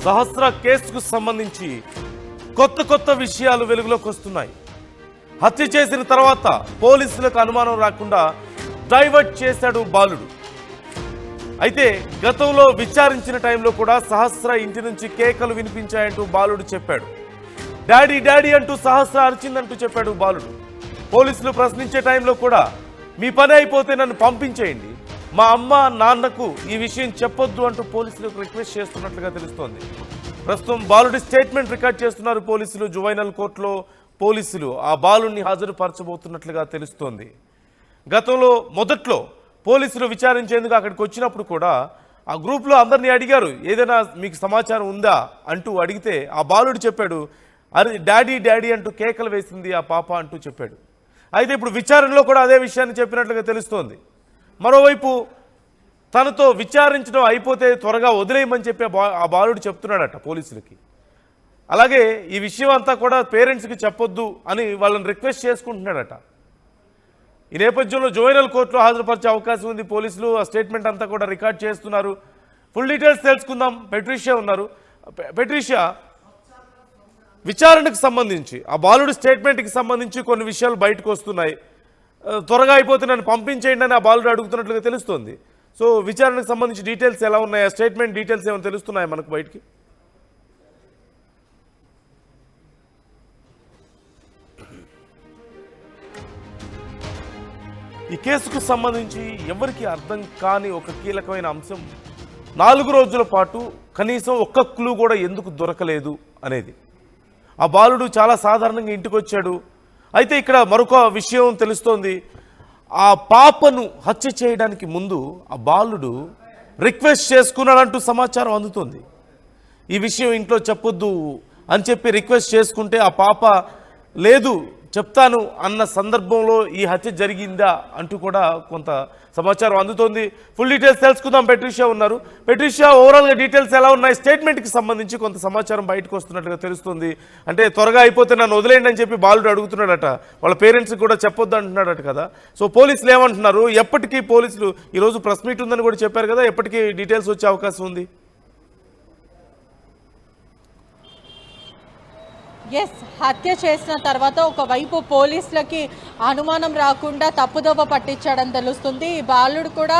సహస్ర కేసుకు సంబంధించి కొత్త విషయాలు వెలుగులోకి వస్తున్నాయి. హత్య చేసిన తర్వాత పోలీసులకు అనుమానం రాకుండా డైవర్ట్ చేశాడు బాలుడు. అయితే గతంలో విచారించిన టైంలో కూడా సహస్ర ఇంటి నుంచి కేకలు వినిపించాయంటూ బాలుడు చెప్పాడు. డాడీ డాడీ అంటూ సహస్ర అరిచిందంటూ చెప్పాడు బాలుడు. పోలీసులు ప్రశ్నించే టైంలో కూడా మీ పని అయిపోతే నన్ను పంపించేయండి, మా అమ్మ నాన్నకు ఈ విషయం చెప్పొద్దు అంటూ పోలీసులకు రిక్వెస్ట్ చేస్తున్నట్లుగా తెలుస్తోంది. ప్రస్తుతం బాలుడి స్టేట్మెంట్ రికార్డ్ చేస్తున్నారు పోలీసులు. జువైనల్ కోర్టులో పోలీసులు ఆ బాలుడిని హాజరుపరచబోతున్నట్లుగా తెలుస్తోంది. గతంలో మొదట్లో పోలీసులు విచారించేందుకు అక్కడికి వచ్చినప్పుడు కూడా ఆ గ్రూప్లో అందరినీ అడిగారు, ఏదైనా మీకు సమాచారం ఉందా అంటూ అడిగితే ఆ బాలుడు చెప్పాడు, అరే డాడీ డాడీ అంటూ కేకలు వేసింది ఆ పాప అంటూ చెప్పాడు. అయితే ఇప్పుడు విచారణలో కూడా అదే విషయాన్ని చెప్పినట్లుగా తెలుస్తోంది. మరోవైపు తనతో విచారించడం అయిపోతే త్వరగా వదిలేయమని చెప్పి ఆ బాలుడు చెప్తున్నాడట పోలీసులకి. అలాగే ఈ విషయం అంతా కూడా పేరెంట్స్కి చెప్పొద్దు అని వాళ్ళని రిక్వెస్ట్ చేసుకుంటున్నాడట. ఈ నేపథ్యంలో జువైనల్ కోర్టులో హాజరుపరిచే అవకాశం ఉంది. పోలీసులు ఆ స్టేట్మెంట్ అంతా కూడా రికార్డ్ చేస్తున్నారు. ఫుల్ డీటెయిల్స్ తెలుసుకుందాం. పెట్రిషియా ఉన్నారు. పెట్రిషియా, విచారణకు సంబంధించి ఆ బాలుడి స్టేట్మెంట్కి సంబంధించి కొన్ని విషయాలు బయటకు వస్తున్నాయి. త్వరగా అయిపోతే నన్ను పంపించేయండి అని ఆ బాలుడు అడుగుతున్నట్లుగా తెలుస్తోంది. సో విచారణకు సంబంధించి డీటెయిల్స్ ఎలా ఉన్నాయి, ఆ స్టేట్మెంట్ డీటెయిల్స్ ఏమైనా తెలుస్తున్నాయి మనకు బయటికి? ఈ కేసుకు సంబంధించి ఎవరికి అర్థం కాని ఒక కీలకమైన అంశం, 4 రోజుల పాటు కనీసం ఒక్క క్లూ కూడా ఎందుకు దొరకలేదు అనేది. ఆ బాలుడు చాలా సాధారణంగా ఇంటికి వచ్చాడు. అయితే ఇక్కడ మరొక విషయం తెలుస్తోంది. ఆ పాపను హత్య చేయడానికి ముందు ఆ బాలుడు రిక్వెస్ట్ చేసుకున్నాడంటూ సమాచారం అందుతుంది. ఈ విషయం ఇంట్లో చెప్పొద్దు అని చెప్పి రిక్వెస్ట్ చేసుకుంటే ఆ పాప లేదు చెప్తాను అన్న సందర్భంలో ఈ హత్య జరిగిందా అంటూ కూడా కొంత సమాచారం అందుతోంది. ఫుల్ డీటెయిల్స్ తెలుసుకుందాం. పెట్రిషియా ఉన్నారు. పెట్రిషియా, ఓవరాల్గా డీటెయిల్స్ ఎలా ఉన్నాయి? స్టేట్మెంట్కి సంబంధించి కొంత సమాచారం బయటకు వస్తున్నట్టుగా తెలుస్తుంది. అంటే త్వరగా అయిపోతే నన్ను వదిలేయండి అని చెప్పి బాలుడు అడుగుతున్నాడట. వాళ్ళ పేరెంట్స్కి కూడా చెప్పొద్దు అంటున్నాడట కదా. సో పోలీసులు ఏమంటున్నారు? ఎప్పటికీ పోలీసులు ఈరోజు ప్రెస్ మీట్ ఉందని కూడా చెప్పారు కదా, ఎప్పటికీ డీటెయిల్స్ వచ్చే అవకాశం ఉంది? ఎస్, హత్య చేసిన తర్వాత ఒకవైపు పోలీసులకి అనుమానం రాకుండా తప్పుదోవ పట్టించాడని తెలుస్తుంది. ఈ బాలుడు కూడా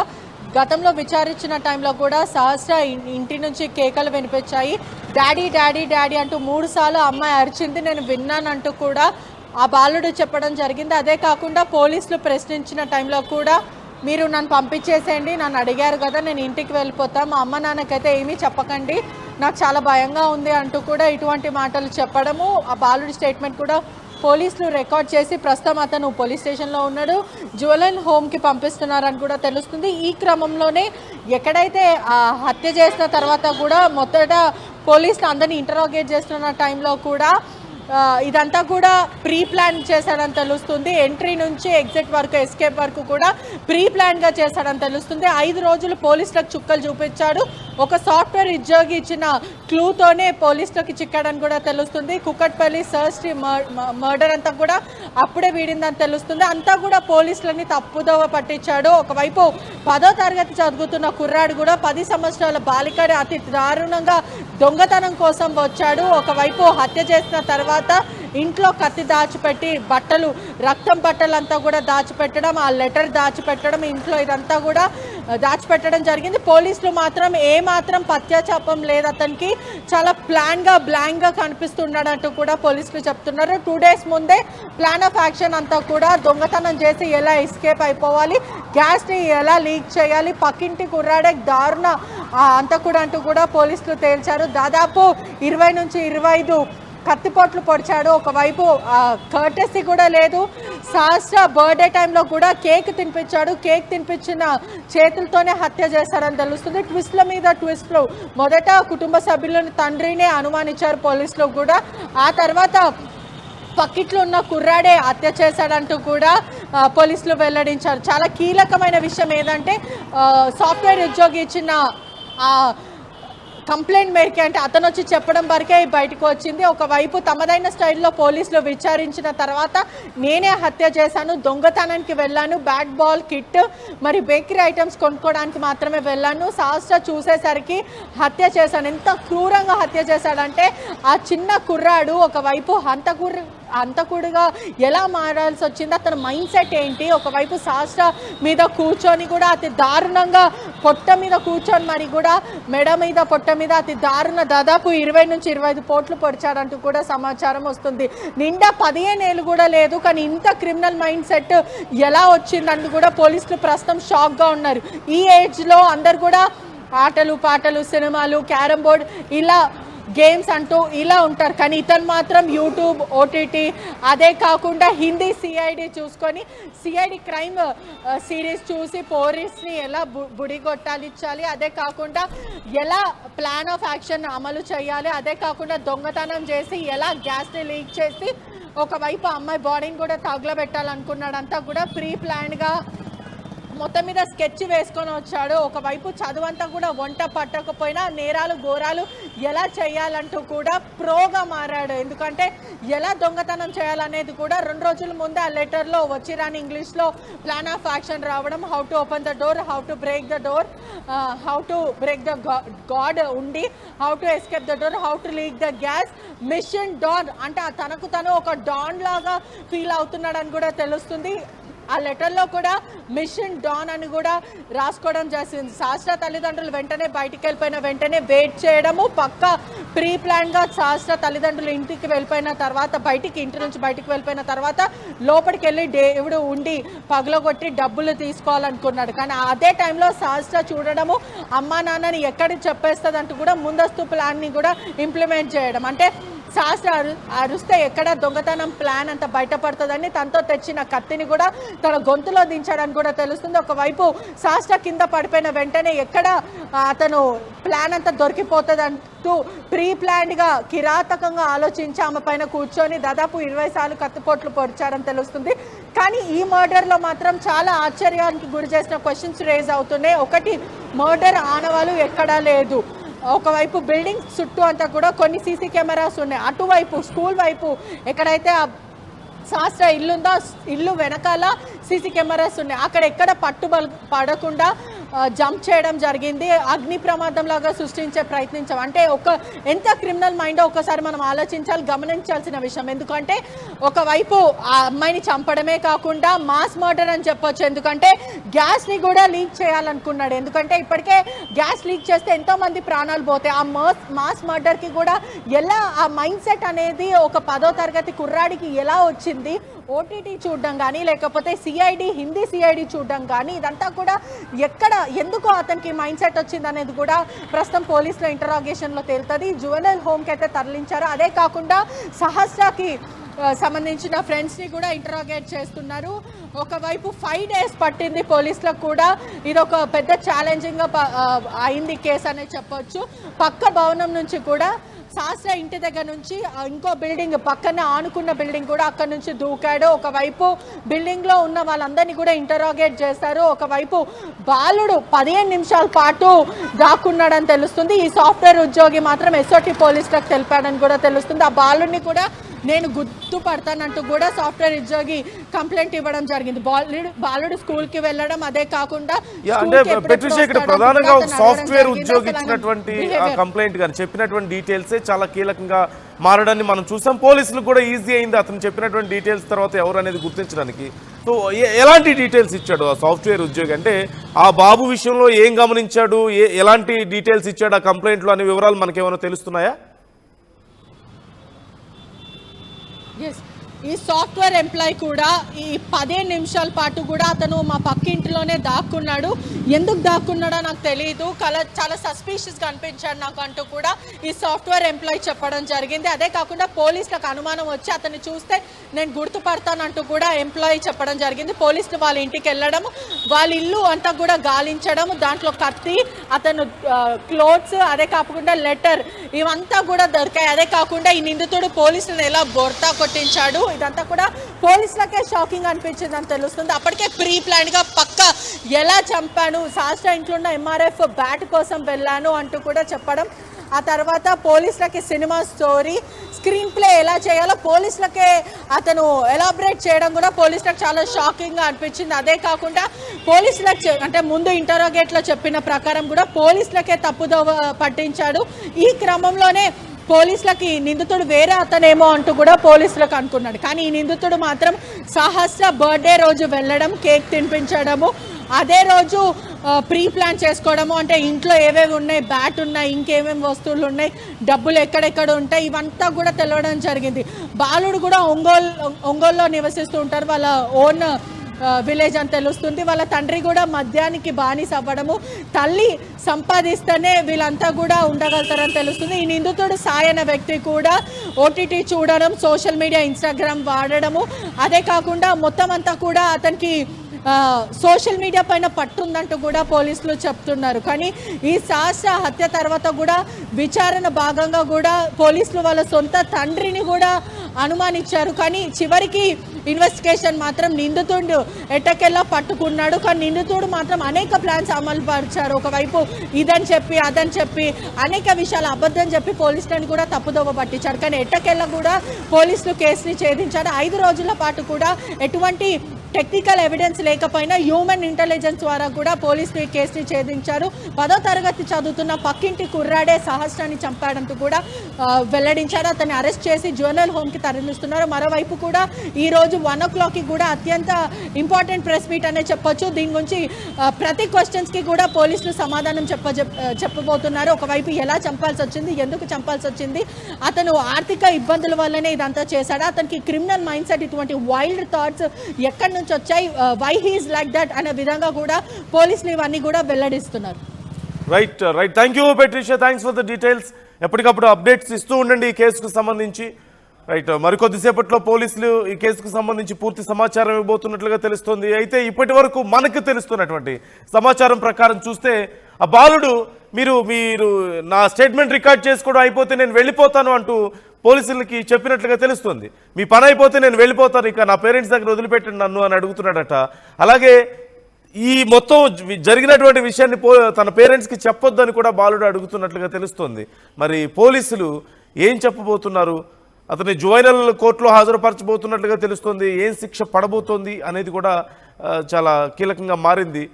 గతంలో విచారించిన టైంలో కూడా సహస్ర ఇంటి నుంచి కేకలు వినిపించాయి. డాడీ డాడీ డాడీ అంటూ 3 సార్లు అమ్మాయి అరిచింది, నేను విన్నానంటూ కూడా ఆ బాలుడు చెప్పడం జరిగింది. అదే కాకుండా పోలీసులు ప్రశ్నించిన టైంలో కూడా మీరు నన్ను పంపించేసేయండి, నన్ను అడిగారు కదా, నేను ఇంటికి వెళ్ళిపోతా, మా అమ్మ నాన్నకైతే ఏమీ చెప్పకండి, నాకు చాలా భయంగా ఉంది అంటూ కూడా ఇటువంటి మాటలు చెప్పడము. ఆ బాలుడి స్టేట్మెంట్ కూడా పోలీసులు రికార్డ్ చేసి ప్రస్తుతం అతను పోలీస్ స్టేషన్లో ఉన్నాడు. జ్యువెలరీ హోమ్కి పంపిస్తున్నారని కూడా తెలుస్తుంది. ఈ క్రమంలోనే ఎక్కడైతే హత్య చేసిన తర్వాత కూడా మొదట పోలీసులు అందరినీ ఇంటరాగేట్ చేస్తున్న టైంలో కూడా ఇదంతా కూడా ప్రీ ప్లాన్ చేశాడని తెలుస్తుంది. ఎంట్రీ నుంచి ఎగ్జిట్ వరకు, ఎస్కేప్ వరకు కూడా ప్రీ ప్లాన్గా చేశాడని తెలుస్తుంది. 5 రోజులు పోలీసులకు చుక్కలు చూపించాడు. ఒక సాఫ్ట్వేర్ ఉద్యోగి ఇచ్చిన క్లూతోనే పోలీసులకు చిక్కాడని కూడా తెలుస్తుంది. కుకట్పల్లి సర్చ్ మర్డర్ అంతా కూడా అప్పుడే వీడిందని తెలుస్తుంది. అంతా కూడా పోలీసులని తప్పుదోవ పట్టించాడు. ఒకవైపు 10వ తరగతి చదువుతున్న కుర్రాడు కూడా 10 సంవత్సరాల బాలికని అతి దారుణంగా దొంగతనం కోసం వచ్చాడు. ఒకవైపు హత్య చేసిన తర్వాత ఇంట్లో కత్తి దాచిపెట్టి బట్టలు, రక్తం బట్టలంతా కూడా దాచిపెట్టడం, ఆ లెటర్ దాచిపెట్టడం, ఇంట్లో ఇదంతా కూడా దాచిపెట్టడం జరిగింది. పోలీసులు మాత్రం ఏమాత్రం పత్యాచాపం లేదు అతనికి, చాలా ప్లాన్గా బ్లాంక్గా కనిపిస్తున్నాడంటూ కూడా పోలీసులు చెప్తున్నారు. 2 డేస్ ముందే ప్లాన్ ఆఫ్ యాక్షన్ అంతా కూడా దొంగతనం చేసి ఎలా ఎస్కేప్ అయిపోవాలి, గ్యాస్ని ఎలా లీక్ చేయాలి, పక్కింటి కుర్రాడే దారుణ అంతా కూడా అంటూ కూడా పోలీసులు తేల్చారు. దాదాపు 20 నుంచి 25 కత్తిపోట్లు పొడిచాడు. ఒకవైపు కర్టెసీ కూడా లేదు. సహస్ర బర్త్డే టైంలో కూడా కేక్ తినిపించాడు. కేక్ తినిపించిన చేతులతోనే హత్య చేశారని తెలుస్తుంది. ట్విస్ట్ల మీద ట్విస్ట్లు. మొదట కుటుంబ సభ్యులను, తండ్రినే అనుమానించారు పోలీసులు కూడా. ఆ తర్వాత పక్కిట్లో ఉన్న కుర్రాడే హత్య చేశాడంటూ కూడా పోలీసులు వెల్లడించారు. చాలా కీలకమైన విషయం ఏదంటే సాఫ్ట్వేర్ ఉద్యోగి ఇచ్చిన కంప్లైంట్ మేరకే అంటే అతను వచ్చి చెప్పడం వరకే బయటకు వచ్చింది. ఒకవైపు తమదైన స్టైల్లో పోలీసులు విచారించిన తర్వాత నేనే హత్య చేశాను, దొంగతనానికి వెళ్ళాను, బ్యాట్ బాల్ కిట్ మరి బేకరీ ఐటమ్స్ కొనుక్కోవడానికి మాత్రమే వెళ్ళాను, సహస్ర చూసేసరికి హత్య చేశాను. ఎంత క్రూరంగా హత్య చేశాడంటే ఆ చిన్న కుర్రాడు ఒకవైపు హంతకుడిగా ఎలా మారాల్సి వచ్చింది, అతని మైండ్ సెట్ ఏంటి, ఒకవైపు సహస్ర మీద కూర్చొని కూడా అతి దారుణంగా పొట్ట మీద కూర్చొని మరి కూడా మెడ మీద పొట్ట మీద అతి దారుణ దాదాపు 20 నుంచి 25 పోట్లు పొడిచాడంటూ కూడా సమాచారం వస్తుంది. నిండా 15 ఏళ్ళు కూడా లేదు, కానీ ఇంత క్రిమినల్ మైండ్ సెట్ ఎలా వచ్చిందంటూ కూడా పోలీసులు ప్రస్తుతం షాక్గా ఉన్నారు. ఈ ఏజ్లో అందరు కూడా ఆటలు పాటలు సినిమాలు క్యారమ్ బోర్డ్ ఇలా గేమ్స్ అంటూ ఇలా ఉంటారు, కానీ ఇతను మాత్రం యూట్యూబ్ ఓటీటీ అదే కాకుండా హిందీ సిఐడి చూసుకొని సిఐడి క్రైమ్ సిరీస్ చూసి పోలీస్ని ఎలా బుడిగొట్టాలిచ్చాలి, అదే కాకుండా ఎలా ప్లాన్ ఆఫ్ యాక్షన్ అమలు చేయాలి, అదే కాకుండా దొంగతనం చేసి ఎలా గ్యాస్ని లీక్ చేసి ఒకవైపు అమ్మాయి బాడీని కూడా తగులబెట్టాలనుకున్నాడంతా కూడా ప్రీ ప్లాన్గా మొత్తం మీద స్కెచ్ వేసుకొని వచ్చాడు. ఒకవైపు చదువంతా కూడా వంట పట్టకపోయినా నేరాలు ఘోరాలు ఎలా చేయాలంటూ కూడా ప్రోగా మారాడు. ఎందుకంటే ఎలా దొంగతనం చేయాలనేది కూడా 2 రోజుల ముందే ఆ లెటర్లో వచ్చిరాని ఇంగ్లీష్లో ప్లాన్ ఆఫ్ యాక్షన్ రావడం, how to open the door, how to break the door, how to break the guard ఉండి, how to escape the door, how to leak the gas, mission done అంటే తనకు తను ఒక డాన్ లాగా feel అవుతున్నాడని కూడా తెలుస్తుంది. ఆ లెటర్లో కూడా మిషన్ డాన్ అని కూడా రాసుకోవడం చేసింది. సహస్ర తల్లిదండ్రులు వెంటనే బయటికి వెళ్ళిపోయిన వెంటనే వెయిట్ చేయడము, పక్క ప్రీ ప్లాన్గా సహస్ర తల్లిదండ్రులు ఇంటికి వెళ్ళిపోయిన తర్వాత ఇంటి నుంచి బయటికి వెళ్ళిపోయిన తర్వాత లోపలికి వెళ్ళి దేవుడు ఉండి పగలగొట్టి డబ్బులు తీసుకోవాలనుకున్నాడు. కానీ అదే టైంలో సహస్ర చూడడము అమ్మా నాన్నని ఎక్కడికి చెప్పేస్తుంది అంటూ కూడా ముందస్తు ప్లాన్ని కూడా ఇంప్లిమెంట్ చేయడం, అంటే సహస్ర అరుస్తే ఎక్కడ దొంగతనం ప్లాన్ అంతా బయటపడుతుందని తనతో తెచ్చిన కత్తిని కూడా తన గొంతులో దించాడని కూడా తెలుస్తుంది. ఒకవైపు సహస్ర కింద పడిపోయిన వెంటనే ఎక్కడ అతను ప్లాన్ అంతా దొరికిపోతుంది అంటూ ప్రీ ప్లాన్డ్గా కిరాతకంగా ఆలోచించి ఆమె పైన కూర్చొని దాదాపు 20 సార్లు కత్తిపోట్లు పొడిచాడని తెలుస్తుంది. కానీ ఈ మర్డర్లో మాత్రం చాలా ఆశ్చర్యానికి గురి చేసిన క్వశ్చన్స్ రేజ్ అవుతున్నాయి. ఒకటి, మర్డర్ ఆనవాళ్ళు ఎక్కడా లేదు. ఒకవైపు బిల్డింగ్ చుట్టూ అంతా కూడా కొన్ని సీసీ కెమెరాస్ ఉన్నాయి. అటువైపు స్కూల్ వైపు ఎక్కడైతే సహస్ర ఇల్లుందో ఇల్లు వెనకాల సీసీ కెమెరాస్ ఉన్నాయి. అక్కడ ఎక్కడ పడకుండా జంప్ చేయడం జరిగింది. అగ్ని ప్రమాదం లాగా సృష్టించే ప్రయత్నించాం. అంటే ఎంత క్రిమినల్ మైండో ఒకసారి మనం గమనించాల్సిన విషయం. ఎందుకంటే ఒకవైపు ఆ అమ్మాయిని చంపడమే కాకుండా మాస్ మర్డర్ అని చెప్పొచ్చు. ఎందుకంటే గ్యాస్ని కూడా లీక్ చేయాలనుకున్నాడు. ఎందుకంటే ఇప్పటికే గ్యాస్ లీక్ చేస్తే ఎంతోమంది ప్రాణాలు పోతాయి. ఆ మాస్ మర్డర్కి కూడా ఎలా ఆ మైండ్ సెట్ అనేది ఒక 10వ తరగతి కుర్రాడికి ఎలా వచ్చింది, ఓటీటీ చూడడం కానీ లేకపోతే సిఐడి హిందీ సిఐడి చూడడం కానీ ఇదంతా కూడా ఎందుకు అతనికి మైండ్ సెట్ వచ్చింది అనేది కూడా ప్రస్తుతం పోలీసుల ఇంటరాగేషన్లో తేలుతుంది. జువెనల్ హోమ్కి అయితే తరలించారు. అదే కాకుండా సహస్రకి సంబంధించిన ఫ్రెండ్స్ని కూడా ఇంటరాగేట్ చేస్తున్నారు. ఒకవైపు 5 days పట్టింది పోలీసులకు కూడా. ఇది ఒక పెద్ద ఛాలెంజింగ్గా అయింది కేసు అనేది చెప్పొచ్చు. పక్క భవనం నుంచి కూడా సహస్ర ఇంటి దగ్గర నుంచి ఇంకో బిల్డింగ్ పక్కన ఆనుకున్న బిల్డింగ్ కూడా అక్కడ నుంచి దూకాడు. ఒకవైపు బిల్డింగ్లో ఉన్న వాళ్ళందరినీ కూడా ఇంటరాగేట్ చేస్తారు. ఒకవైపు బాలుడు 15 నిమిషాల పాటు దాక్కున్నాడని తెలుస్తుంది. ఈ సాఫ్ట్వేర్ ఉద్యోగి మాత్రం ఎస్ఓటి పోలీసులకు తెలిపాడని కూడా తెలుస్తుంది. ఆ బాలుడిని కూడా నేను గుర్తుపడతానంటూ కూడా సాఫ్ట్వేర్ ఉద్యోగి కంప్లైంట్ ఇవ్వడం జరిగింది. బాలుడు స్కూల్కి వెళ్ళడం, అదే కాకుండా ప్రధానంగా సాఫ్ట్వేర్ ఉద్యోగి ఇచ్చినటువంటి కంప్లైంట్ గారు చెప్పినటువంటి డీటెయిల్సే చాలా కీలకంగా మారడాన్ని మనం చూసాం. పోలీసులకు కూడా ఈజీ అయింది అతను చెప్పినటువంటి డీటెయిల్స్ తర్వాత ఎవరు అనేది గుర్తించడానికి. సో ఎలాంటి డీటెయిల్స్ ఇచ్చాడు ఆ సాఫ్ట్వేర్ ఉద్యోగి, అంటే ఆ బాబు విషయంలో ఏం గమనించాడు, ఎలాంటి డీటెయిల్స్ ఇచ్చాడు ఆ కంప్లైంట్లో అనే వివరాలు మనకేమైనా తెలుస్తున్నాయా? ఈ సాఫ్ట్వేర్ ఎంప్లాయ్ కూడా ఈ 15 నిమిషాల పాటు కూడా అతను మా పక్కింటిలోనే దాక్కున్నాడు. ఎందుకు దాక్కున్నాడో నాకు తెలియదు, చాలా సస్పీషియస్గా అనిపించాడు నాకు అంటూ కూడా ఈ సాఫ్ట్వేర్ ఎంప్లాయ్ చెప్పడం జరిగింది. అదే కాకుండా పోలీసులకు అనుమానం వచ్చి అతన్ని చూస్తే నేను గుర్తుపడతానంటూ కూడా ఎంప్లాయీ చెప్పడం జరిగింది. పోలీసులు వాళ్ళ ఇంటికి వెళ్ళడం, వాళ్ళ ఇల్లు అంతా కూడా గాలించడం, దాంట్లో కత్తి, అతను క్లోత్స్, అదే కాకుండా లెటర్ ఇవంతా కూడా దొరికాయి. అదే కాకుండా ఈ నిందితుడు పోలీసులను ఎలా బొర్తా కొట్టించాడు, ఇదంతా కూడా పోలీసులకే షాకింగ్ అనిపించింది అని తెలుస్తుంది. అప్పటికే ప్రీ ప్లాన్గా పక్క ఎలా చంపాను, సహస్ర ఇంట్లో ఉన్న ఎంఆర్ఎఫ్ బ్యాట్ కోసం వెళ్ళాను అంటూ కూడా చెప్పడం, ఆ తర్వాత పోలీసులకి సినిమా స్టోరీ స్క్రీన్ ప్లే ఎలా చేయాలో పోలీసులకే అతను ఎలాబరేట్ చేయడం కూడా పోలీసులకు చాలా షాకింగ్గా అనిపించింది. అదే కాకుండా పోలీసులకు అంటే ముందు ఇంటరోగేట్లో చెప్పిన ప్రకారం కూడా పోలీసులకే తప్పుదోవ పట్టించాడు. ఈ క్రమంలోనే పోలీసులకి నిందితుడు వేరే అతనేమో అంటూ కూడా పోలీసులకు అనుకున్నాడు. కానీ ఈ నిందితుడు మాత్రం సహస్ర బర్త్డే రోజు వెళ్ళడం, కేక్ తినిపించడము, అదే రోజు ప్రీ ప్లాన్ చేసుకోవడము, అంటే ఇంట్లో ఏవేవి ఉన్నాయి, బ్యాట్ ఉన్నాయి, ఇంకేమేమి వస్తువులు ఉన్నాయి, డబ్బులు ఎక్కడెక్కడ ఉంటాయి, ఇవంతా కూడా తెలవడం జరిగింది. బాలుడు కూడా ఒంగోలులో నివసిస్తూ ఉంటారు, వాళ్ళ ఓన్ విలేజ్ అని తెలుస్తుంది. వాళ్ళ తండ్రి కూడా మద్యానికి బానిస అవ్వడము, తల్లి సంపాదిస్తేనే వీళ్ళంతా కూడా ఉండగలుగుతారని తెలుస్తుంది. ఈ నిందితుడు సాయి అనే వ్యక్తి కూడా ఓటీటీ చూడడం, సోషల్ మీడియా ఇన్స్టాగ్రామ్ వాడడము, అదే కాకుండా మొత్తం అంతా కూడా అతనికి సోషల్ మీడియా పైన పట్టుందంటూ కూడా పోలీసులు చెప్తున్నారు. కానీ ఈ సహస్ర హత్య తర్వాత కూడా విచారణ భాగంగా కూడా పోలీసులు వాళ్ళ సొంత తండ్రిని కూడా అనుమానించారు. కానీ చివరికి ఇన్వెస్టిగేషన్ మాత్రం నిందితుడు ఎట్టకెల్లా పట్టుకున్నాడు. కానీ నిందితుడు మాత్రం అనేక ప్లాన్స్ అమలు పరిచారు. ఒకవైపు ఇదని చెప్పి అదని చెప్పి అనేక విషయాలు అబద్ధం చెప్పి పోలీసులను కూడా తప్పుదోవ పట్టించారు. కానీ ఎట్టకెల్లా కూడా పోలీసులు కేసుని ఛేదించారు. 5 రోజుల పాటు కూడా ఎటువంటి టెక్నికల్ ఎవిడెన్స్ లేకపోయినా హ్యూమన్ ఇంటెలిజెన్స్ ద్వారా కూడా పోలీసులు ఈ కేసుని ఛేదించారు. 10వ తరగతి చదువుతున్న పక్కింటి కుర్రాడే సహస్రాన్ని చంపాడంటూ కూడా వెల్లడించారు. అతన్ని అరెస్ట్ చేసి జ్యువెనల్ హోమ్కి తరలిస్తున్నారు. మరోవైపు కూడా ఈరోజు 1 o'clockకి కూడా అత్యంత ఇంపార్టెంట్ ప్రెస్ మీట్ అనే చెప్పొచ్చు. దీని గురించి ప్రతి క్వశ్చన్స్కి కూడా పోలీసులు సమాధానం చెప్పబోతున్నారు. ఒకవైపు ఎలా చంపాల్సి వచ్చింది, ఎందుకు చంపాల్సి వచ్చింది, అతను ఆర్థిక ఇబ్బందుల వల్లనే ఇదంతా చేశాడా, అతనికి క్రిమినల్ మైండ్ సెట్, ఇటువంటి వైల్డ్ థాట్స్ ఎక్కడి నుంచి వచ్చాయి, వై హీస్ లైక్ దట్ అనే విధంగా కూడా పోలీసులు ఇవన్నీ కూడా వెల్లడిస్తున్నారు. Right thank you Patricia, thanks for the details. ఎప్పటికప్పుడు అప్డేట్స్ ఇస్తూ ఉండండి ఈ కేసుకు సంబంధించి. రైట్, మరికొద్దిసేపట్లో పోలీసులు ఈ కేసుకు సంబంధించి పూర్తి సమాచారం ఇవ్వబోతున్నట్లుగా తెలుస్తోంది. అయితే ఇప్పటి వరకు మనకు తెలుస్తున్నటువంటి సమాచారం ప్రకారం చూస్తే ఆ బాలుడు మీరు నా స్టేట్మెంట్ రికార్డ్ చేసుకోవడం అయిపోతే నేను వెళ్ళిపోతాను అంటూ పోలీసులకి చెప్పినట్లుగా తెలుస్తుంది. మీ పని అయిపోతే నేను వెళ్ళిపోతాను, ఇక నా పేరెంట్స్ దగ్గర వదిలిపెట్టండి నన్ను అని అడుగుతున్నాడట. అలాగే ఈ మొత్తం జరిగినటువంటి విషయాన్ని తన పేరెంట్స్కి చెప్పొద్దని కూడా బాలుడు అడుగుతున్నట్లుగా తెలుస్తుంది. మరి పోలీసులు ఏం చెప్పబోతున్నారు, అతని జువైనల్ కోర్టులో హాజరుపరచబోతున్నట్లుగా తెలుస్తుంది. ఏం శిక్ష పడబోతోంది అనేది కూడా చాలా కీలకంగా మారింది.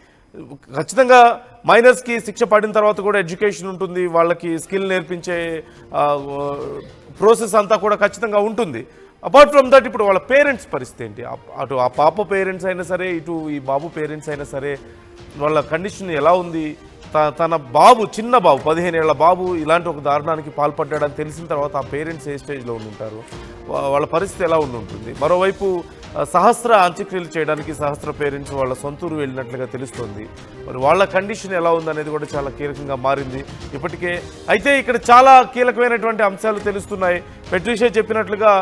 ఖచ్చితంగా మైనర్స్కి శిక్ష పడిన తర్వాత కూడా ఎడ్యుకేషన్ ఉంటుంది, వాళ్ళకి స్కిల్ నేర్పించే ప్రాసెస్ అంతా కూడా ఖచ్చితంగా ఉంటుంది. అపార్ట్ ఫ్రమ్ దట్ ఇప్పుడు వాళ్ళ పేరెంట్స్ పరిస్థితి ఏంటి, అటు ఆ పాప పేరెంట్స్ అయినా సరే, ఇటు ఈ బాబు పేరెంట్స్ అయినా సరే, వాళ్ళ కండిషన్ ఎలా ఉంది, తన బాబు, చిన్న బాబు, 15 ఏళ్ల బాబు ఇలాంటి ఒక దారుణానికి పాల్పడ్డాడని తెలిసిన తర్వాత ఆ పేరెంట్స్ ఏ స్టేజ్లో ఉంటారు, వాళ్ళ పరిస్థితి ఎలా ఉంటుంది. మరోవైపు సహస్ర అంత్యక్రియలు చేయడానికి సహస్ర పేరెంట్స్ వాళ్ళ సొంతూరు వెళ్ళినట్లుగా తెలుస్తోంది. మరి వాళ్ళ కండిషన్ ఎలా ఉందనేది కూడా చాలా కీలకంగా మారింది ఇప్పటికే. అయితే ఇక్కడ చాలా కీలకమైనటువంటి అంశాలు తెలుస్తున్నాయి. పెట్రిషియా చెప్పినట్లుగా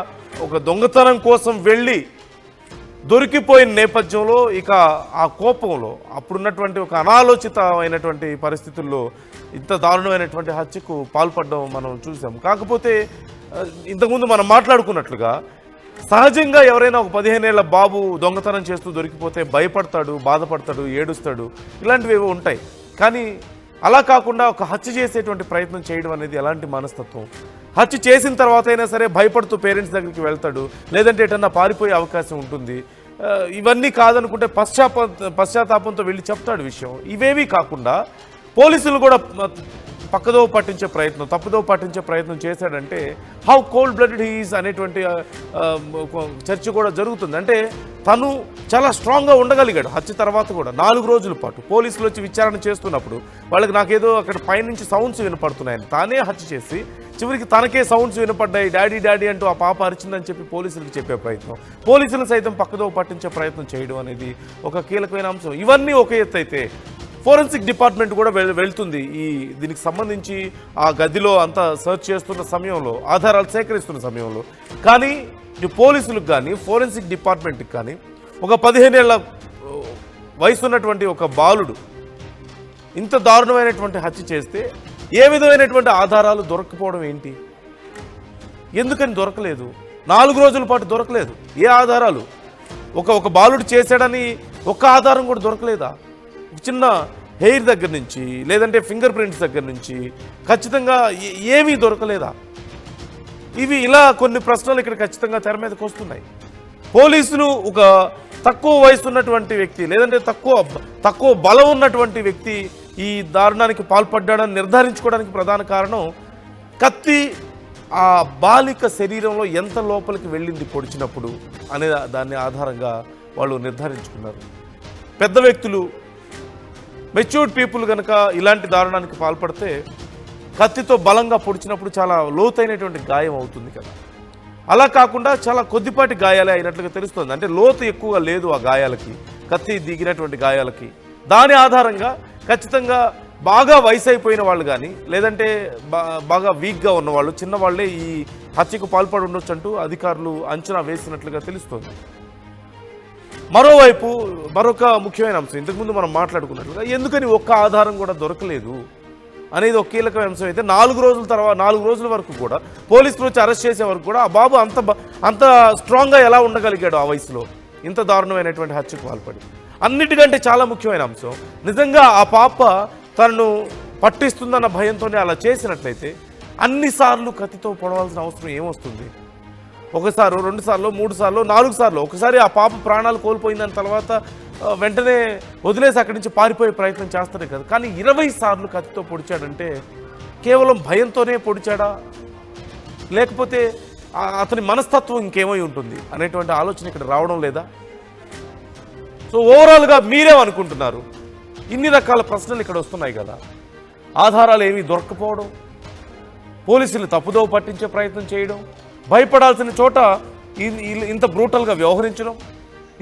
ఒక దొంగతనం కోసం వెళ్ళి దొరికిపోయిన నేపథ్యంలో ఇక ఆ కోపంలో అప్పుడున్నటువంటి ఒక అనాలోచితమైనటువంటి పరిస్థితుల్లో ఇంత దారుణమైనటువంటి హత్యకు పాల్పడడం మనం చూసాం. కాకపోతే ఇంతకుముందు మనం మాట్లాడుకున్నట్లుగా సహజంగా ఎవరైనా ఒక 15 ఏళ్ల బాబు దొంగతనం చేస్తూ దొరికిపోతే భయపడతాడు, బాధపడతాడు, ఏడుస్తాడు, ఇలాంటివి ఏవో ఉంటాయి. కానీ అలా కాకుండా ఒక హత్య చేసేటువంటి ప్రయత్నం చేయడం అనేది ఎలాంటి మనస్తత్వం. హత్య చేసిన తర్వాత అయినా సరే భయపడుతూ పేరెంట్స్ దగ్గరికి వెళ్తాడు, లేదంటే ఎటన్నా పారిపోయే అవకాశం ఉంటుంది. ఇవన్నీ కాదనుకుంటే పశ్చాత్తాపంతో వెళ్ళి చెప్తాడు విషయం. ఇవేవీ కాకుండా పోలీసులు కూడా పక్కదోవ పట్టించే ప్రయత్నం, తప్పుదోవ పట్టించే ప్రయత్నం చేశాడంటే హౌ కోల్డ్ బ్లడెడ్ హీఈస్ అనేటువంటి చర్చ కూడా జరుగుతుంది. అంటే తను చాలా స్ట్రాంగ్గా ఉండగలిగాడు. హత్య తర్వాత కూడా 4 రోజుల పాటు పోలీసులు వచ్చి విచారణ చేస్తున్నప్పుడు వాళ్ళకి నాకేదో అక్కడ పైనుంచి సౌండ్స్ వినపడుతున్నాయని తానే హత్య చేసి చివరికి తనకే సౌండ్స్ వినపడ్డాయి, డాడీ డాడీ అంటూ ఆ పాప అరిచిందని చెప్పి పోలీసులకు చెప్పే ప్రయత్నం, పోలీసులు సైతం పక్కదోవ పట్టించే ప్రయత్నం చేయడం అనేది ఒక కీలకమైన అంశం. ఇవన్నీ ఒక ఎత్తు అయితే ఫోరెన్సిక్ డిపార్ట్మెంట్ కూడా వెళ్తుంది దీనికి సంబంధించి ఆ గదిలో అంతా సర్చ్ చేస్తున్న సమయంలో, ఆధారాలు సేకరిస్తున్న సమయంలో. కానీ ఈ పోలీసులకు కానీ ఫోరెన్సిక్ డిపార్ట్మెంట్కి కానీ ఒక 15 ఏళ్ల వయసు ఉన్నటువంటి ఒక బాలుడు ఇంత దారుణమైనటువంటి హత్య చేస్తే ఏ విధమైనటువంటి ఆధారాలు దొరకపోవడం ఏంటి, ఎందుకని దొరకలేదు, 4 రోజుల పాటు దొరకలేదు. ఏ ఆధారాలు? ఒక బాలుడు చేశాడని ఒక్క ఆధారం కూడా దొరకలేదా? చిన్న హెయిర్ దగ్గర నుంచి లేదంటే ఫింగర్ ప్రింట్స్ దగ్గర నుంచి ఖచ్చితంగా ఏమీ దొరకలేదా? ఇవి ఇలా కొన్ని ప్రశ్నలు ఇక్కడ ఖచ్చితంగా తెర మీదకి వస్తున్నాయి. పోలీసులు ఒక తక్కువ వయసు ఉన్నటువంటి వ్యక్తి లేదంటే తక్కువ బలం ఉన్నటువంటి వ్యక్తి ఈ దారుణానికి పాల్పడ్డాడని నిర్ధారించుకోవడానికి ప్రధాన కారణం కత్తి ఆ బాలిక శరీరంలో ఎంత లోపలికి వెళ్ళింది పొడిచినప్పుడు అనే దాన్ని ఆధారంగా వాళ్ళు నిర్ధారించుకున్నారు. పెద్ద వ్యక్తులు, మెచ్యూర్డ్ పీపుల్ కనుక ఇలాంటి దారుణానికి పాల్పడితే కత్తితో బలంగా పొడిచినప్పుడు చాలా లోతైనటువంటి గాయం అవుతుంది కదా. అలా కాకుండా చాలా కొద్దిపాటి గాయాలే అయినట్లుగా తెలుస్తుంది. అంటే లోతు ఎక్కువగా లేదు ఆ గాయాలకి, కత్తి దిగినటువంటి గాయాలకి. దాని ఆధారంగా ఖచ్చితంగా బాగా వయసు అయిపోయిన వాళ్ళు కానీ లేదంటే బాగా వీక్గా ఉన్నవాళ్ళు, చిన్నవాళ్లే ఈ హత్యకు పాల్పడి ఉండొచ్చు అంటూ అధికారులు అంచనా వేసినట్లుగా తెలుస్తోంది. మరోవైపు మరొక ముఖ్యమైన అంశం, ఇంతకుముందు మనం మాట్లాడుకున్నట్లుగా ఎందుకని ఒక్క ఆధారం కూడా దొరకలేదు అనేది ఒక కీలకమైన అంశం అయితే 4 రోజుల వరకు కూడా పోలీసులు వచ్చి అరెస్ట్ చేసే వరకు కూడా ఆ బాబు అంత స్ట్రాంగ్గా ఎలా ఉండగలిగాడు ఆ వయసులో ఇంత దారుణమైనటువంటి హత్యకు పాల్పడి. అన్నిటికంటే చాలా ముఖ్యమైన అంశం, నిజంగా ఆ పాప తనను పట్టిస్తుందన్న భయంతోనే అలా చేసినట్లయితే అన్నిసార్లు కత్తితో పొడవాల్సిన అవసరం ఏమొస్తుంది? ఒకసారి, 2 సార్లు, 3 సార్లు, 4 సార్లు. ఒకసారి ఆ పాప ప్రాణాలు కోల్పోయిందని తర్వాత వెంటనే వదిలేసి అక్కడి నుంచి పారిపోయే ప్రయత్నం చేస్తాడే కదా. కానీ 20 సార్లు కత్తితో పొడిచాడంటే కేవలం భయంతోనే పొడిచాడా, లేకపోతే అతని మనస్తత్వం ఇంకేమై ఉంటుంది అనేటువంటి ఆలోచన ఇక్కడ రావడం లేదా? సో ఓవరాల్గా మీరేమనుకుంటున్నారు? ఇన్ని రకాల ప్రశ్నలు ఇక్కడ వస్తున్నాయి కదా. ఆధారాలు ఏమీ దొరకపోవడం, పోలీసులు తప్పుదోవ పట్టించే ప్రయత్నం చేయడం, భయపడాల్సిన చోట ఇంత బ్రూటల్గా వ్యవహరించడం,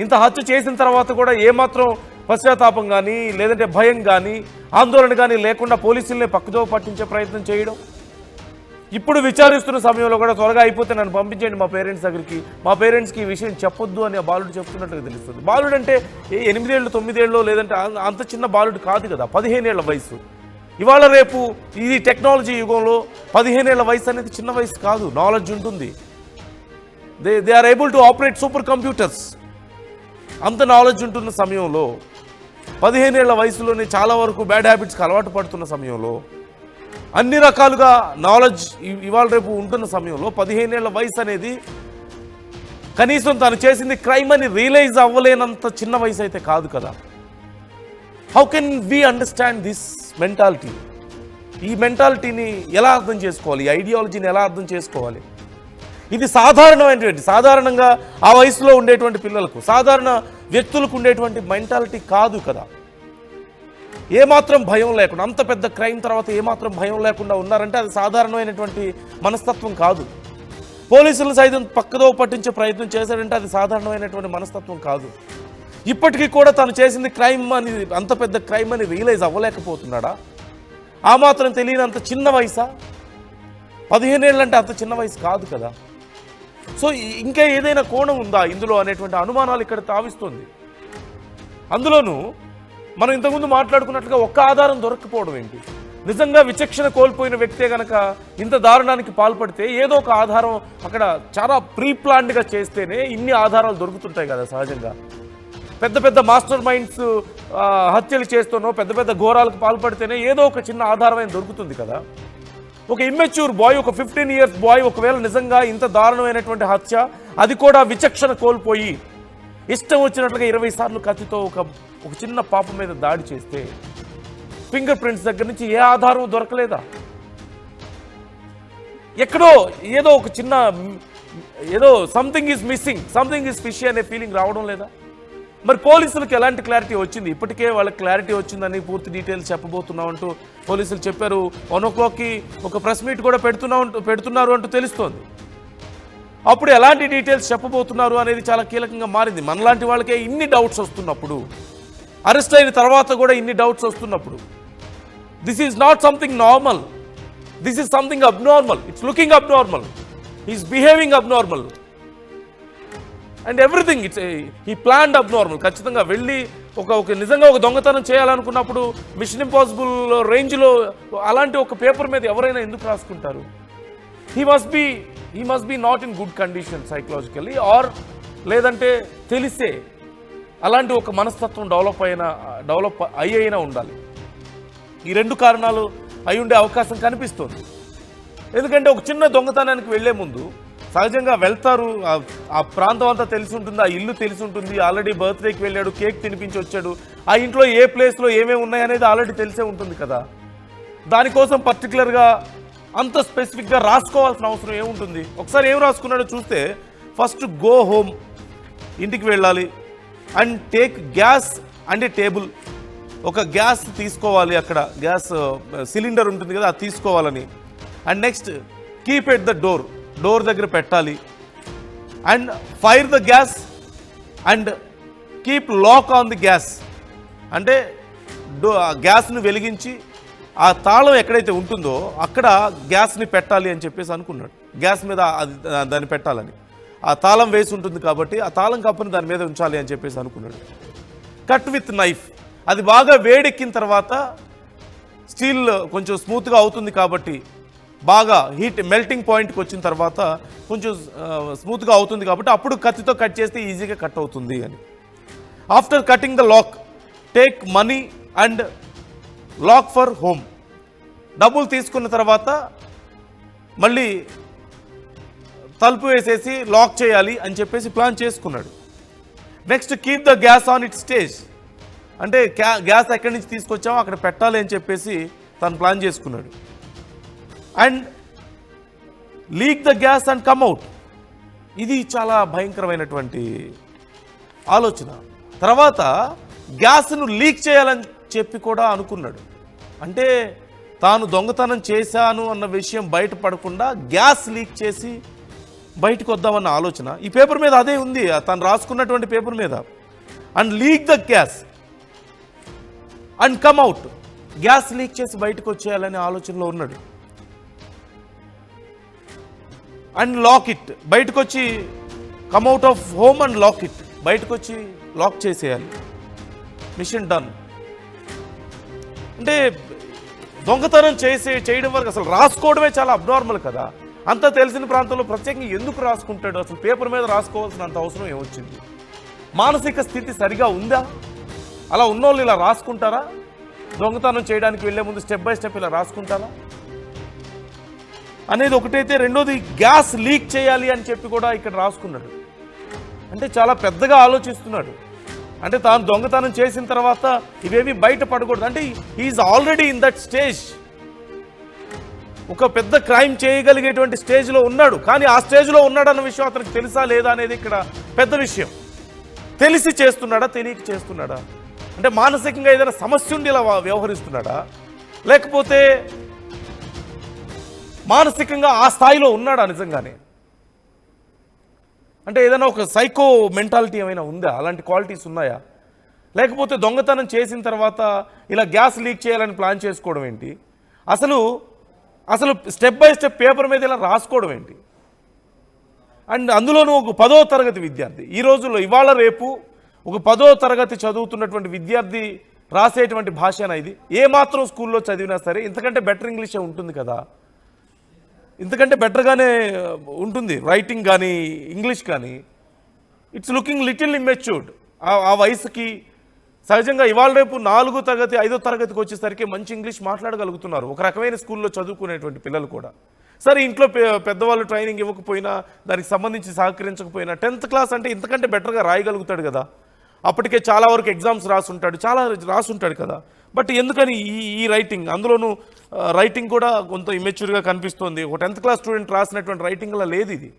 ఇంత హత్య చేసిన తర్వాత కూడా ఏమాత్రం పశ్చాత్తాపం కానీ లేదంటే భయం కానీ ఆందోళన కానీ లేకుండా పోలీసుల్ని పక్కదోవ పట్టించే ప్రయత్నం చేయడం. ఇప్పుడు విచారిస్తున్న సమయంలో కూడా త్వరగా అయిపోతే నన్ను పంపించండి మా పేరెంట్స్ దగ్గరికి, మా పేరెంట్స్కి ఈ విషయం చెప్పొద్దు అని ఆ బాలుడు చెప్తున్నట్టుగా తెలుస్తుంది. బాలుడు అంటే 8 ఏళ్ళు 9 ఏళ్ళు లేదంటే అంత చిన్న బాలుడు కాదు కదా, 15 ఏళ్ల వయసు. ఇవాళ రేపు ఈ టెక్నాలజీ యుగంలో 15 ఏళ్ల వయసు అనేది చిన్న వయసు కాదు. నాలెడ్జ్ ఉంటుంది, they are able to operate super computers. అంత నాలెడ్జ్ ఉంటున్న సమయంలో 15 ఏళ్ల వయసులోనే చాలా వరకు బ్యాడ్ హ్యాబిట్స్కి అలవాటు పడుతున్న సమయంలో, అన్ని రకాలుగా నాలెడ్జ్ ఇవాళ రేపు ఉంటున్న సమయంలో 15 ఏళ్ల వయసు అనేది కనీసం తను చేసింది క్రైమ్ అని రియలైజ్ అవ్వలేనంత చిన్న వయసు అయితే కాదు కదా. How can we understand this mentality? ఈ మెంటాలిటీని ఎలా అర్థం చేసుకోవాలి? ఈ ఐడియాలజీని ఎలా అర్థం చేసుకోవాలి? ఇది సాధారణంగా ఆ వయసులో ఉండేటువంటి పిల్లలకు, సాధారణ వ్యక్తులకు ఉండేటువంటి మెంటాలిటీ కాదు కదా. ఏమాత్రం భయం లేకుండా, అంత పెద్ద క్రైమ్ తర్వాత ఏమాత్రం భయం లేకుండా ఉన్నారంటే అది సాధారణమైనటువంటి మనస్తత్వం కాదు. పోలీసులు సైతం పక్కదో పట్టించే ప్రయత్నం చేశాడంటే అది సాధారణమైనటువంటి మనస్తత్వం కాదు. ఇప్పటికీ కూడా తను చేసింది క్రైమ్ అని, అంత పెద్ద క్రైమ్ అని రియలైజ్ అవ్వలేకపోతున్నాడా? ఆ మాత్రం తెలియనంత చిన్న వయసా? 15 ఏళ్ళు అంటే అంత చిన్న వయసు కాదు కదా. సో ఇంకా ఏదైనా కోణం ఉందా ఇందులో అనేటువంటి అనుమానాలు ఇక్కడ తావిస్తుంది. అందులోనూ మనం ఇంతకుముందు మాట్లాడుకున్నట్లుగా ఒక్క ఆధారం దొరక్కపోవడం ఏంటి? నిజంగా విచక్షణ కోల్పోయిన వ్యక్తే కనుక ఇంత దారుణానికి పాల్పడితే ఏదో ఒక ఆధారం అక్కడ చాలా ప్రీప్లాన్డ్గా చేస్తేనే ఇన్ని ఆధారాలు దొరుకుతుంటాయి కదా. సహజంగా పెద్ద పెద్ద మాస్టర్ మైండ్స్ హత్యలు చేస్తూనో పెద్ద పెద్ద ఘోరాలకు పాల్పడితేనే ఏదో ఒక చిన్న ఆధారమైన దొరుకుతుంది కదా. ఒక ఇమ్మెచ్యూర్ బాయ్, ఒక 15 ఇయర్స్ బాయ్ ఒకవేళ నిజంగా ఇంత దారుణమైనటువంటి హత్య, అది కూడా విచక్షణ కోల్పోయి ఇష్టం వచ్చినట్లుగా 20 సార్లు కత్తితో ఒక చిన్న పాప మీద దాడి చేస్తే ఫింగర్ ప్రింట్స్ దగ్గర నుంచి ఏ ఆధారం దొరకలేదా? ఎక్కడో ఏదో ఒక చిన్న something is missing, something is fishy అనే ఫీలింగ్ రావడం లేదా? మరి పోలీసులకు ఎలాంటి క్లారిటీ వచ్చింది? ఇప్పటికే వాళ్ళకి క్లారిటీ వచ్చిందని పూర్తి డీటెయిల్స్ చెప్పబోతున్నామంటూ పోలీసులు చెప్పారు. 1 o'clockకి ఒక ప్రెస్ మీట్ కూడా పెడుతున్నారు అంటూ తెలుస్తోంది. అప్పుడు ఎలాంటి డీటెయిల్స్ చెప్పబోతున్నారు అనేది చాలా కీలకంగా మారింది. మనలాంటి వాళ్ళకే ఇన్ని డౌట్స్ వస్తున్నప్పుడు, అరెస్ట్ అయిన తర్వాత కూడా ఇన్ని డౌట్స్ వస్తున్నప్పుడు, this is not something normal, this is something abnormal. It's looking abnormal, is behaving abnormal and everything. ఈ ప్లాన్డ్ అబ్నార్మల్. ఖచ్చితంగా వెళ్ళి నిజంగా ఒక దొంగతనం చేయాలనుకున్నప్పుడు మిషన్ ఇంపాసిబుల్ రేంజ్లో అలాంటి ఒక పేపర్ మీద ఎవరైనా ఎందుకు రాసుకుంటారు? He must be he must be not in good condition psychologically, or లేదంటే తెలిసే అలాంటి ఒక మనస్తత్వం డెవలప్ అయినా ఉండాలి. ఈ రెండు కారణాలు అయి ఉండే అవకాశం కనిపిస్తుంది. ఎందుకంటే ఒక చిన్న దొంగతనానికి వెళ్లే ముందు సహజంగా వెళ్తారు, ఆ ప్రాంతం అంతా తెలిసి ఉంటుంది, ఆ ఇల్లు తెలిసి ఉంటుంది, ఆల్రెడీ బర్త్డేకి వెళ్ళాడు, కేక్ తినిపించి వచ్చాడు, ఆ ఇంట్లో ఏ ప్లేస్లో ఏమేమి ఉన్నాయి అనేది ఆల్రెడీ తెలిసే ఉంటుంది కదా. దానికోసం పర్టికులర్గా అంత స్పెసిఫిక్గా రాసుకోవాల్సిన అవసరం ఏముంటుంది? ఒకసారి ఏం రాసుకున్నాడో చూస్తే, ఫస్ట్ గో హోమ్, ఇంటికి వెళ్ళాలి, and take gas and a table, ఒక గ్యాస్ తీసుకోవాలి, అక్కడ గ్యాస్ సిలిండర్ ఉంటుంది కదా అది తీసుకోవాలని. And next keep at the door దగ్గర పెట్టాలి. And fire the gas and keep lock on the gas, అంటే గ్యాస్ను వెలిగించి ఆ తాళం ఎక్కడైతే ఉంటుందో అక్కడ గ్యాస్ని పెట్టాలి అని చెప్పేసి అనుకున్నాడు. గ్యాస్ మీద అది దాన్ని పెట్టాలని, ఆ తాళం వేసి ఉంటుంది కాబట్టి ఆ తాళం కప్పుని దాని మీద ఉంచాలి అని చెప్పేసి అనుకున్నాడు. కట్ విత్ నైఫ్, అది బాగా వేడెక్కిన తర్వాత స్టీల్ కొంచెం స్మూత్గా అవుతుంది కాబట్టి, బాగా హీట్ మెల్టింగ్ పాయింట్కి వచ్చిన తర్వాత కొంచెం స్మూత్గా అవుతుంది కాబట్టి అప్పుడు కత్తితో కట్ చేస్తే ఈజీగా కట్ అవుతుంది అని. After cutting the lock take money and lock for home, డబ్బులు తీసుకున్న తర్వాత మళ్ళీ తలుపు వేసేసి లాక్ చేయాలి అని చెప్పేసి ప్లాన్ చేసుకున్నాడు. Next keep the gas on it stage, అంటే గ్యాస్ ఎక్కడి నుంచి తీసుకొచ్చామో అక్కడ పెట్టాలి అని చెప్పేసి తను ప్లాన్ చేసుకున్నాడు. And leak the gas and come out, ఇది చాలా భయంకరమైనటువంటి ఆలోచన. తర్వాత గ్యాస్ను లీక్ చేయాలని చెప్పి కూడా అనుకున్నాడు. అంటే తాను దొంగతనం చేశాను అన్న విషయం బయటపడకుండా గ్యాస్ లీక్ చేసి బయటకు వద్దామన్న ఆలోచన. ఈ పేపర్ మీద అదే ఉంది, తను రాసుకున్నటువంటి పేపర్ మీద. And leak the gas and come out, gas leak చేసి బయటకు వచ్చేయాలనే ఆలోచనలో ఉన్నాడు. అండ్ లాక్ ఇట్, బయటకు వచ్చి come out of home and lock it, బయటకు వచ్చి లాక్ చేసేయాలి. Mission done. అంటే దొంగతనం చేయడం వరకు అసలు రాసుకోవడమే చాలా అబ్నార్మల్ కదా. అంతా తెలిసిన ప్రాంతంలో ప్రత్యేకంగా ఎందుకు రాసుకుంటాడు? అసలు పేపర్ మీద రాసుకోవాల్సినంత అవసరం ఏమొచ్చింది? మానసిక స్థితి సరిగా ఉందా? అలా ఉన్నోళ్ళు ఇలా రాసుకుంటారా? దొంగతనం చేయడానికి వెళ్లే ముందు స్టెప్ బై స్టెప్ ఇలా రాసుకుంటారా అనేది ఒకటైతే, రెండోది గ్యాస్ లీక్ చేయాలి అని చెప్పి కూడా ఇక్కడ రాసుకున్నాడు. అంటే చాలా పెద్దగా ఆలోచిస్తున్నాడు. అంటే తాను దొంగతనం చేసిన తర్వాత ఇవేవి బయట పడకూడదు. అంటే is already in that stage, ఒక పెద్ద క్రైమ్ చేయగలిగేటువంటి స్టేజ్లో ఉన్నాడు. కానీ ఆ స్టేజ్లో ఉన్నాడన్న విషయం అతనికి తెలుసా లేదా అనేది ఇక్కడ పెద్ద విషయం. తెలిసి చేస్తున్నాడా, తెలియక చేస్తున్నాడా? అంటే మానసికంగా ఏదైనా సమస్య ఉండి ఇలా వ్యవహరిస్తున్నాడా, లేకపోతే మానసికంగా ఆ స్థాయిలో ఉన్నాడా నిజంగానే? అంటే ఏదైనా ఒక సైకో మెంటాలిటీ ఏమైనా ఉందా? అలాంటి క్వాలిటీస్ ఉన్నాయా? లేకపోతే దొంగతనం చేసిన తర్వాత ఇలా గ్యాస్ లీక్ చేయాలని ప్లాన్ చేసుకోవడం ఏంటి? అసలు స్టెప్ బై స్టెప్ పేపర్ మీద ఇలా రాసుకోవడం ఏంటి? అండ్ అందులోనూ ఒక 10వ తరగతి విద్యార్థి, ఈ రోజుల్లో ఇవాళ రేపు ఒక 10వ తరగతి చదువుతున్నటువంటి విద్యార్థి రాసేటువంటి భాషనా ఇది? ఏమాత్రం స్కూల్లో చదివినా సరే ఇంతకంటే బెటర్ ఇంగ్లీషే ఉంటుంది కదా, ఇంతకంటే బెటర్గానే ఉంటుంది రైటింగ్ కానీ ఇంగ్లీష్ కానీ. It's looking little immatured. ఆ వయసుకి సహజంగా ఇవాళ రేపు 4వ తరగతి 5వ తరగతికి వచ్చేసరికి మంచి ఇంగ్లీష్ మాట్లాడగలుగుతున్నారు ఒక రకమైన స్కూల్లో చదువుకునేటువంటి పిల్లలు కూడా. సరే ఇంట్లో పెద్దవాళ్ళు ట్రైనింగ్ ఇవ్వకపోయినా, దానికి సంబంధించి సహకరించకపోయినా 10th క్లాస్ అంటే ఇంతకంటే బెటర్గా రాయగలుగుతాడు కదా. అప్పటికే చాలా వరకు ఎగ్జామ్స్ రాసుంటాడు కదా. బట్ ఎందుకని ఈ రైటింగ్, అందులోనూ రైటింగ్ కూడా కొంత ఇమ్మెచ్యూర్గా కనిపిస్తోంది. ఒక 10th క్లాస్ స్టూడెంట్ రాసినటువంటి రైటింగ్లా లేదు ఇది.